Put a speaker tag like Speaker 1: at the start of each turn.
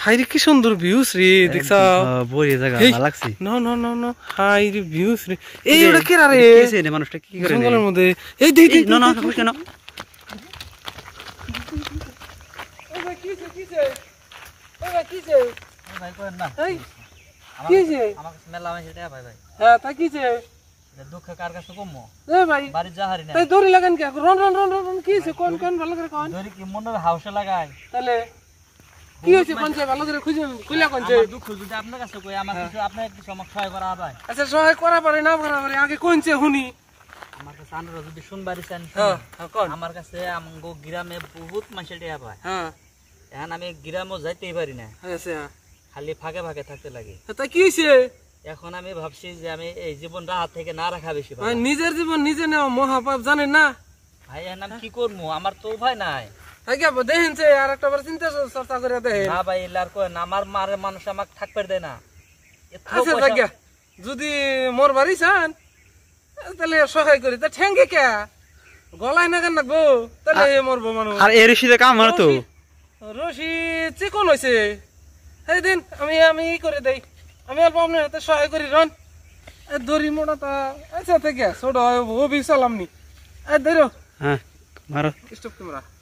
Speaker 1: High রে কি সুন্দর ভিউস রে দেখছা
Speaker 2: বড় জায়গা ভালো লাগছে
Speaker 1: না না না না হাই রে ভিউস রে এই ওটা কে রে
Speaker 2: কিছে রে মানুষটা কি করে
Speaker 1: জঙ্গলের মধ্যে এই দেখ
Speaker 2: না না কেন
Speaker 1: ও ভাই কিছে কিছে ও ভাই কিছে
Speaker 2: ভাই করেন না
Speaker 1: এই কিছে
Speaker 2: আমাকে মেলা আমি সেটা ভাই ভাই
Speaker 1: হ্যাঁ তা কিছে
Speaker 2: দুঃখ কার কাছে কমো
Speaker 1: এ ভাই
Speaker 2: বাড়ি যাহারি না
Speaker 1: তাই দড়ি লাগান কে রন রন রন রন কিছে কোন কোন ভালো করে কোন
Speaker 2: দড়ি কি মনের হাউসে লাগাই
Speaker 1: তাহলে কি হইছে কোন যে ভালো করে খুইলা কোন যে
Speaker 2: আমার দুঃখ যদি আপনার কাছে কই আমার কিছু আপনার কিছু আমাকে সহায় করা হবে
Speaker 1: আচ্ছা সহায় করা পারে না করা পারে আগে কোন যে শুনি
Speaker 2: আমার কাছে আনরা যদি শুনবারি চান
Speaker 1: হ্যাঁ কোন
Speaker 2: আমার কাছে আমগো গ্রামে বহুত মানুষ টিয়া পায়
Speaker 1: হ্যাঁ
Speaker 2: এখন আমি গ্রামও যাইতেই পারি না
Speaker 1: আচ্ছা
Speaker 2: খালি ফাঁকে ফাঁকে থাকতে লাগে
Speaker 1: তা কি হইছে
Speaker 2: এখন আমি ভাবছি যে আমি এই জীবনটা হাত থেকে না রাখা বেশি ভালো।
Speaker 1: ভাই নিজের জীবন নিজে নেওয়া মহাপাপ জানেন না
Speaker 2: ভাই এখন আমি কি করবো আমার তো উপায় নাই
Speaker 1: তাই কি দেখেন যে আর একটা বার চিন্তা চর্চা করে দেখেন
Speaker 2: না ভাই এলার কই না আমার মারে মানুষ আমাকে থাকতে দেয় না
Speaker 1: আচ্ছা জায়গা যদি মোর বাড়ি চান তাহলে সহায় করি তা ঠেঙ্গে কে গলায় না কেন রাখবো তাহলে মরবো মানুষ
Speaker 2: আর এর রশিদে কাম হলো তো
Speaker 1: রশি চিকন হয়েছে এই দিন আমি আমি ই করে দেই আমি অল্প আপনার হাতে সহায় করি রন দড়ি মোটা তা আচ্ছা থেকে ছোট হয় ও বি চালামনি ধরো
Speaker 2: হ্যাঁ মারো
Speaker 1: স্টপ ক্যামেরা